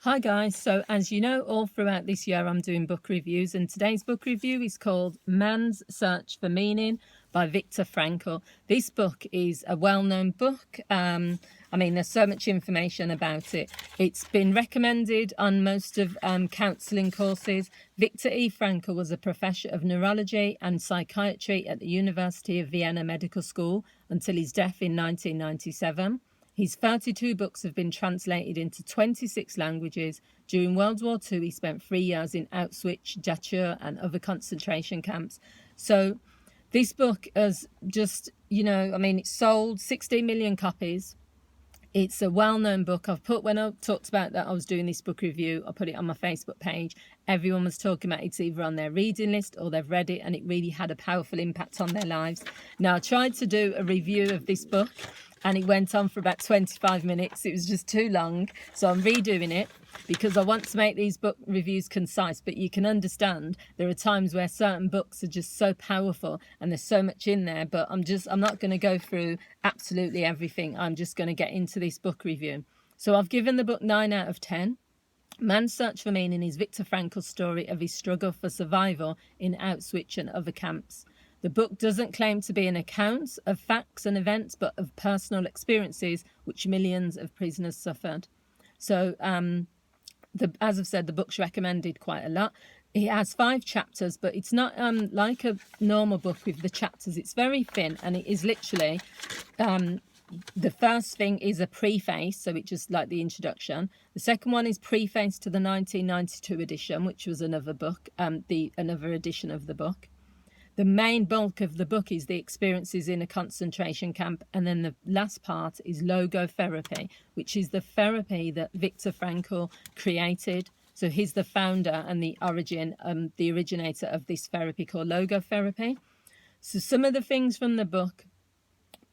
Hi guys, so as you know, all throughout this year I'm doing book reviews, and today's book review is called Man's Search for Meaning by Viktor Frankl. This book is a well-known book. There's so much information about it. It's been recommended on most of counselling courses. Viktor E. Frankl was a professor of neurology and psychiatry at the University of Vienna Medical School until his death in 1997. His 32 books have been translated into 26 languages. During World War II, he spent 3 years in Auschwitz, Dachau, and other concentration camps. So this book has just, it's sold 16 million copies. It's a well-known book. When I talked about that I was doing this book review, I put it on my Facebook page. Everyone was talking about it's either on their reading list or they've read it, and it really had a powerful impact on their lives. Now, I tried to do a review of this book, and it went on for about 25 minutes. It was just too long, so I'm redoing it because I want to make these book reviews concise. But you can understand there are times where certain books are just so powerful and there's so much in there, but I'm not going to go through absolutely everything. I'm just going to get into this book review. So I've given the book 9 out of 10. Man's Search for Meaning is Viktor Frankl's story of his struggle for survival in Auschwitz and other camps. The book doesn't claim to be an account of facts and events, but of personal experiences which millions of prisoners suffered. So, as I've said, the book's recommended quite a lot. It has 5 chapters, but it's not like a normal book with the chapters. It's very thin, and it is literally... the first thing is a preface, so it's just like the introduction. The second one is preface to the 1992 edition, which was another book, another edition of the book. The main bulk of the book is the experiences in a concentration camp, and then the last part is logotherapy, which is the therapy that Viktor Frankl created. So he's the founder and the originator of this therapy called logotherapy. So some of the things from the book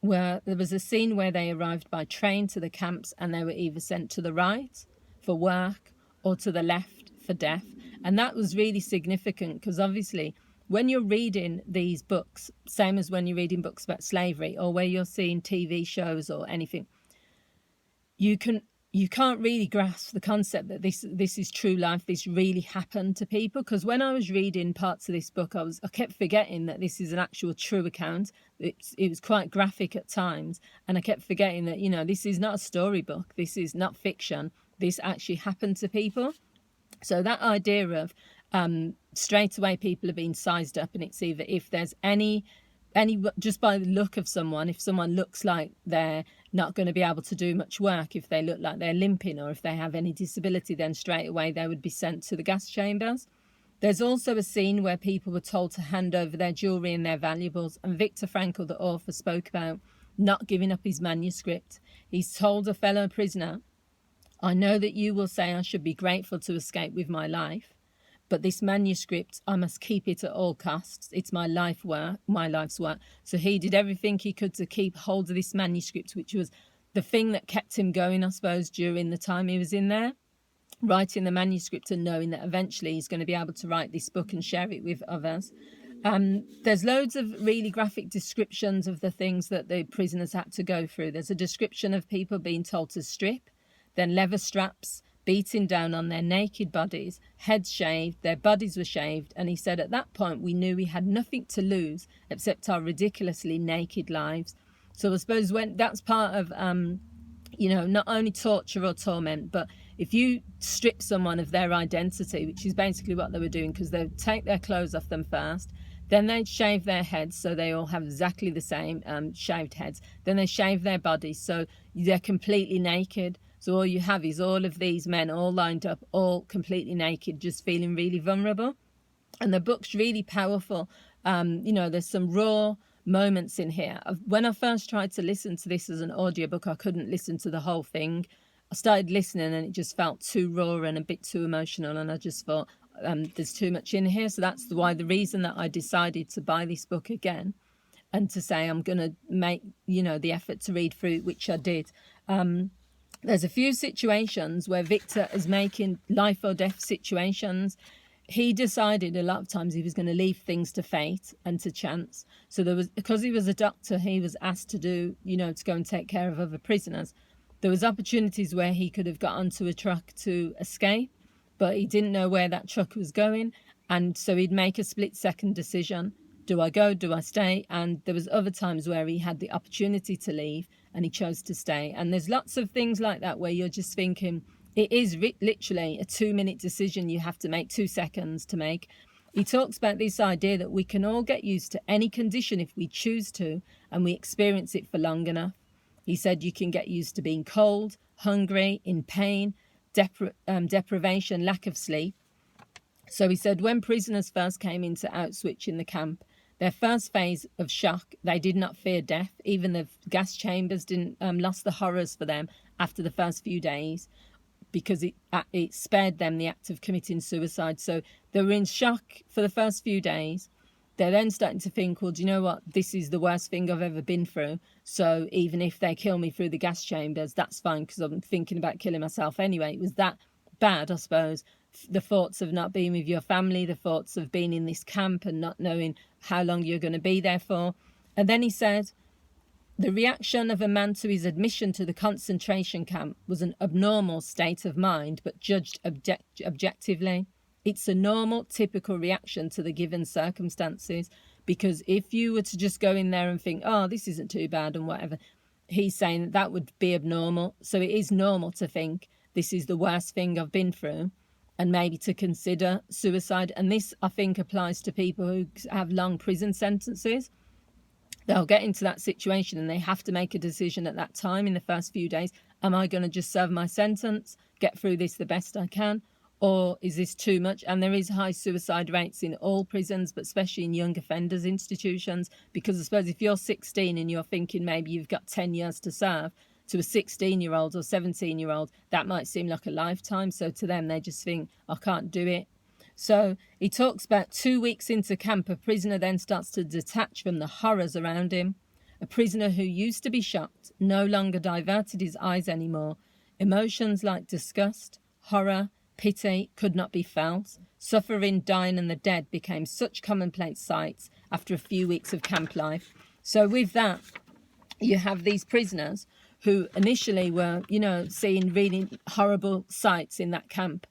were, there was a scene where they arrived by train to the camps, and they were either sent to the right for work or to the left for death. And that was really significant because obviously when you're reading these books, same as when you're reading books about slavery or where you're seeing TV shows or anything, you can't really grasp the concept that this is true life. This really happened to people. Because when I was reading parts of this book, I kept forgetting that this is an actual true account. It was quite graphic at times, and I kept forgetting that this is not a storybook. This is not fiction. This actually happened to people. So that idea of straight away people are being sized up, and it's either if there's any just by the look of someone, if someone looks like they're not going to be able to do much work, if they look like they're limping, or if they have any disability, then straight away they would be sent to the gas chambers. There's also a scene where people were told to hand over their jewellery and their valuables, and Viktor Frankl, the author, spoke about not giving up his manuscript. He's told a fellow prisoner, "I know that you will say I should be grateful to escape with my life, but this manuscript, I must keep it at all costs. It's my life's work." So he did everything he could to keep hold of this manuscript, which was the thing that kept him going, I suppose, during the time he was in there, writing the manuscript and knowing that eventually he's going to be able to write this book and share it with others. There's loads of really graphic descriptions of the things that the prisoners had to go through. There's a description of people being told to strip, then leather straps, beating down on their naked bodies, heads shaved, their bodies were shaved, and he said at that point we knew we had nothing to lose except our ridiculously naked lives. So I suppose when that's part of not only torture or torment, but if you strip someone of their identity, which is basically what they were doing, because they would take their clothes off them first, then they'd shave their heads so they all have exactly the same shaved heads, then they shave their bodies so they're completely naked. So all you have is all of these men all lined up, all completely naked, just feeling really vulnerable. And the book's really powerful. There's some raw moments in here. When I first tried to listen to this as an audiobook, I couldn't listen to the whole thing. I started listening and it just felt too raw and a bit too emotional. And I just thought, there's too much in here. So that's the reason that I decided to buy this book again and to say I'm going to make, the effort to read through it, which I did. There's a few situations where Viktor is making life or death situations. He decided a lot of times he was going to leave things to fate and to chance. So because he was a doctor, he was asked to do, to go and take care of other prisoners. There was opportunities where he could have got onto a truck to escape, but he didn't know where that truck was going, and so he'd make a split-second decision. Do I go? Do I stay? And there was other times where he had the opportunity to leave and he chose to stay. And there's lots of things like that where you're just thinking, it is literally a 2-minute decision you have to make, 2 seconds to make. He talks about this idea that we can all get used to any condition if we choose to, and we experience it for long enough. He said you can get used to being cold, hungry, in pain, deprivation, lack of sleep. So he said when prisoners first came into Auschwitz in the camp, their first phase of shock, they did not fear death. Even the gas chambers didn't lost the horrors for them after the first few days, because it spared them the act of committing suicide. So they were in shock for the first few days. They're then starting to think, well, do you know what? This is the worst thing I've ever been through. So even if they kill me through the gas chambers, that's fine, because I'm thinking about killing myself anyway. It was that bad, I suppose. The thoughts of not being with your family, the thoughts of being in this camp and not knowing how long you're going to be there for. And then he said, the reaction of a man to his admission to the concentration camp was an abnormal state of mind, but judged objectively. It's a normal, typical reaction to the given circumstances, because if you were to just go in there and think, oh, this isn't too bad and whatever, he's saying that would be abnormal. So it is normal to think this is the worst thing I've been through, and maybe to consider suicide. And this, I think, applies to people who have long prison sentences. They'll get into that situation and they have to make a decision at that time in the first few days. Am I going to just serve my sentence, get through this the best I can? Or is this too much? And there is high suicide rates in all prisons, but especially in young offenders institutions, because I suppose if you're 16 and you're thinking maybe you've got 10 years to serve, to a 16-year-old or 17-year-old, that might seem like a lifetime. So to them, they just think, I can't do it. So he talks about 2 weeks into camp, a prisoner then starts to detach from the horrors around him. A prisoner who used to be shocked no longer diverted his eyes anymore. Emotions like disgust, horror, pity could not be felt. Suffering, dying and the dead became such commonplace sights after a few weeks of camp life. So with that, you have these prisoners who initially were, seeing really horrible sights in that camp.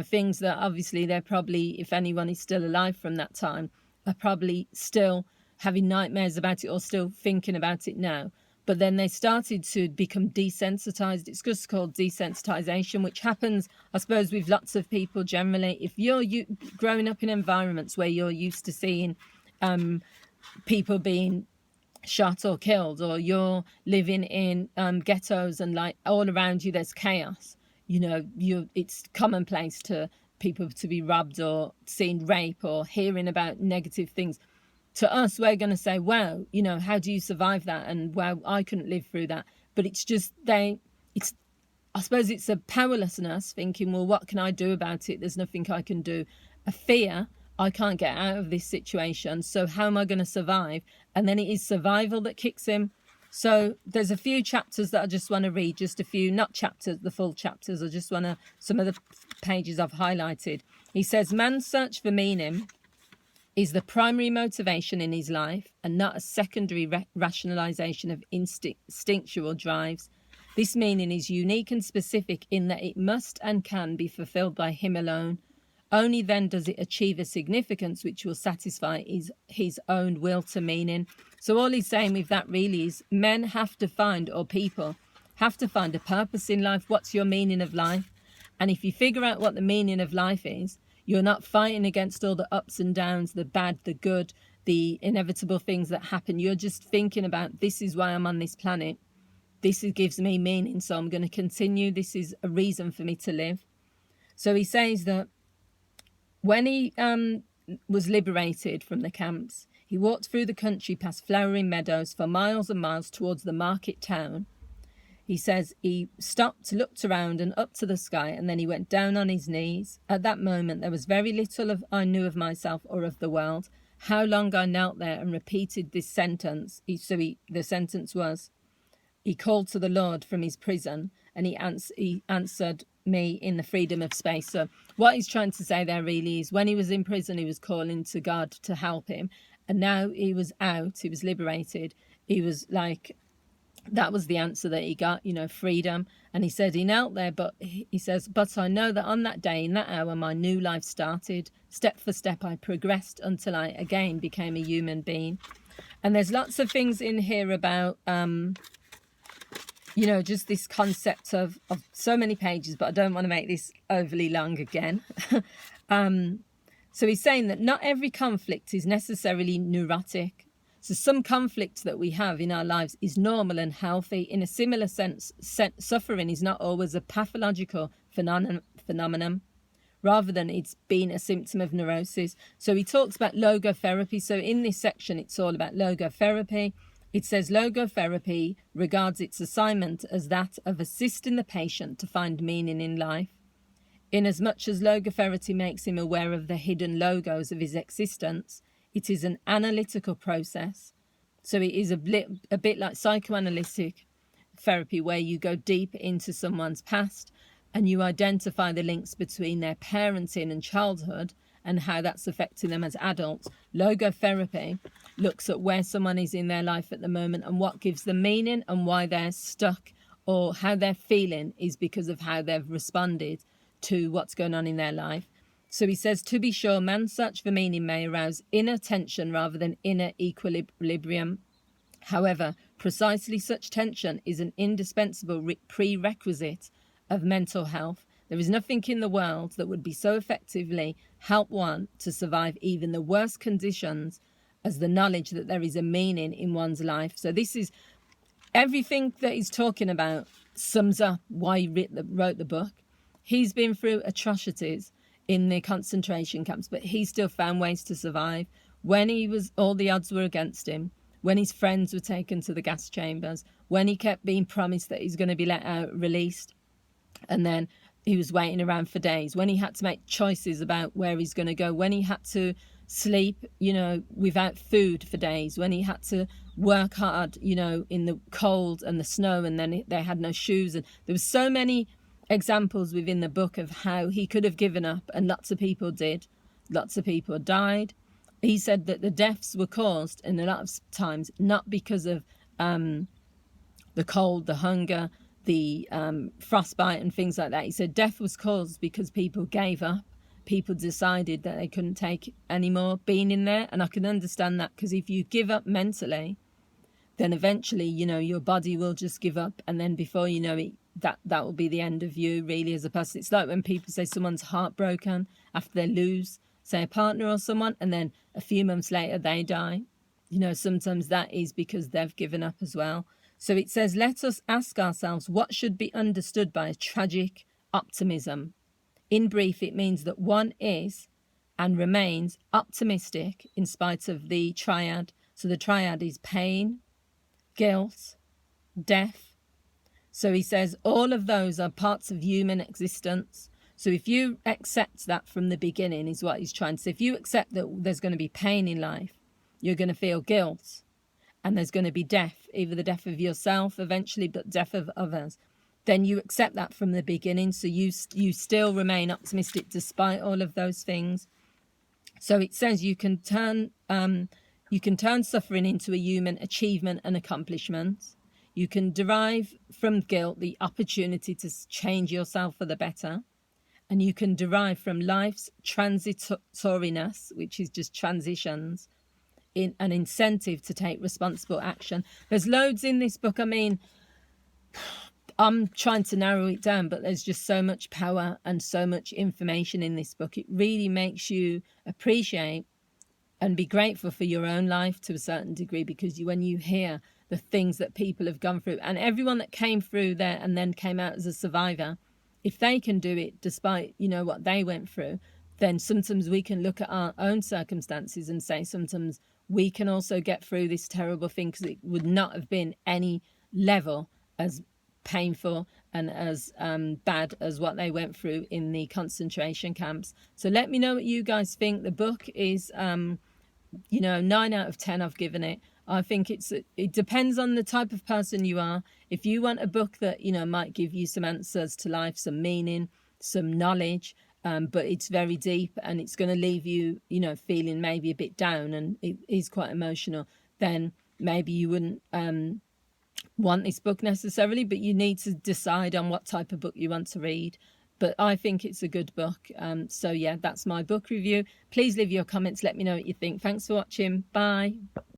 Things that obviously they're probably, if anyone is still alive from that time, are probably still having nightmares about it or still thinking about it now. But then they started to become desensitized. It's just called desensitization, which happens, I suppose, with lots of people generally. If you're growing up in environments where you're used to seeing people being shot or killed, or you're living in ghettos and like all around you there's chaos, it's commonplace to people to be robbed or seeing rape or hearing about negative things. To us, we're going to say, well, how do you survive that? And well, I couldn't live through that. But it's just I suppose it's a powerlessness, thinking, well, what can I do about it? There's nothing I can do. A fear, I can't get out of this situation, so how am I going to survive? And then it is survival that kicks him. So there's a few chapters that I just want to read, just a few, not chapters, the full chapters. I just want to, some of the pages I've highlighted. He says, man's search for meaning is the primary motivation in his life and not a secondary rationalization of instinctual drives. This meaning is unique and specific in that it must and can be fulfilled by him alone. Only then does it achieve a significance which will satisfy his own will to meaning. So all he's saying with that really is men have to find, or people have to find, a purpose in life. What's your meaning of life? And if you figure out what the meaning of life is, you're not fighting against all the ups and downs, the bad, the good, the inevitable things that happen. You're just thinking about, this is why I'm on this planet. This gives me meaning, so I'm going to continue. This is a reason for me to live. So he says that when he was liberated from the camps, he walked through the country past flowering meadows for miles and miles towards the market town. He says he stopped, looked around and up to the sky, and then he went down on his knees. At that moment, there was very little I knew of myself or of the world. How long I knelt there and repeated this sentence. The sentence was, he called to the Lord from his prison, and he answered me in the freedom of space. So what he's trying to say there really is, when he was in prison, he was calling to God to help him. And now he was out, he was liberated. He was like that was the answer that he got, freedom. And he said he knelt there, but he says, but I know that on that day, in that hour, my new life started. Step for step, I progressed until I again became a human being. And there's lots of things in here about, just this concept of so many pages, but I don't want to make this overly long again. So he's saying that not every conflict is necessarily neurotic. So some conflict that we have in our lives is normal and healthy. In a similar sense, suffering is not always a pathological phenomenon, rather than it's being a symptom of neurosis. So he talks about logotherapy. So in this section, it's all about logotherapy. It says logotherapy regards its assignment as that of assisting the patient to find meaning in life. Inasmuch as logotherapy makes him aware of the hidden logos of his existence, it is an analytical process. So it is a bit like psychoanalytic therapy, where you go deep into someone's past and you identify the links between their parenting and childhood and how that's affecting them as adults. Logotherapy looks at where someone is in their life at the moment and what gives them meaning, and why they're stuck or how they're feeling is because of how they've responded to what's going on in their life. So he says, to be sure, man's search for meaning may arouse inner tension rather than inner equilibrium. However, precisely such tension is an indispensable prerequisite of mental health. There is nothing in the world that would be so effectively help one to survive even the worst conditions as the knowledge that there is a meaning in one's life. So this is everything that he's talking about, sums up why he wrote the book. He's been through atrocities in the concentration camps, but he still found ways to survive. When all the odds were against him, when his friends were taken to the gas chambers, when he kept being promised that he's going to be let out, released, and then he was waiting around for days, when he had to make choices about where he's going to go, when he had to sleep, without food for days, when he had to work hard, in the cold and the snow, and then they had no shoes. And there were so many examples within the book of how he could have given up, and lots of people did. Lots of people died. He said that the deaths were caused, and a lot of times, not because of the cold, the hunger, the frostbite and things like that. He said death was caused because people gave up. People decided that they couldn't take any more being in there. And I can understand that, because if you give up mentally, then eventually, your body will just give up. And then before you know it, that will be the end of you, really, as a person. It's like when people say someone's heartbroken after they lose, say, a partner or someone, and then a few months later they die. Sometimes that is because they've given up as well. So it says, let us ask ourselves what should be understood by a tragic optimism. In brief, it means that one is and remains optimistic in spite of the triad. So the triad is pain, guilt, death. So he says all of those are parts of human existence. So if you accept that from the beginning, is what he's trying to say. If you accept that there's going to be pain in life, you're going to feel guilt, and there's going to be death, either the death of yourself eventually, but death of others, then you accept that from the beginning. So you still remain optimistic despite all of those things. So it says you can turn suffering into a human achievement and accomplishment. You can derive from guilt the opportunity to change yourself for the better. And you can derive from life's transitoriness, which is just transitions, in an incentive to take responsible action. There's loads in this book. I mean, I'm trying to narrow it down, but there's just so much power and so much information in this book. It really makes you appreciate and be grateful for your own life to a certain degree, because when you hear the things that people have gone through, and everyone that came through there and then came out as a survivor, if they can do it despite what they went through, then sometimes we can look at our own circumstances and say sometimes we can also get through this terrible thing, because it would not have been any level as painful and as bad as what they went through in the concentration camps. So let me know what you guys think. The book is 9 out of 10 I've given it. I think it depends on the type of person you are. If you want a book that might give you some answers to life, some meaning, some knowledge, but it's very deep and it's going to leave you feeling maybe a bit down, and it is quite emotional, then maybe you wouldn't want this book necessarily, but you need to decide on what type of book you want to read. But I think it's a good book. So yeah, that's my book review. Please leave your comments. Let me know what you think. Thanks for watching. Bye.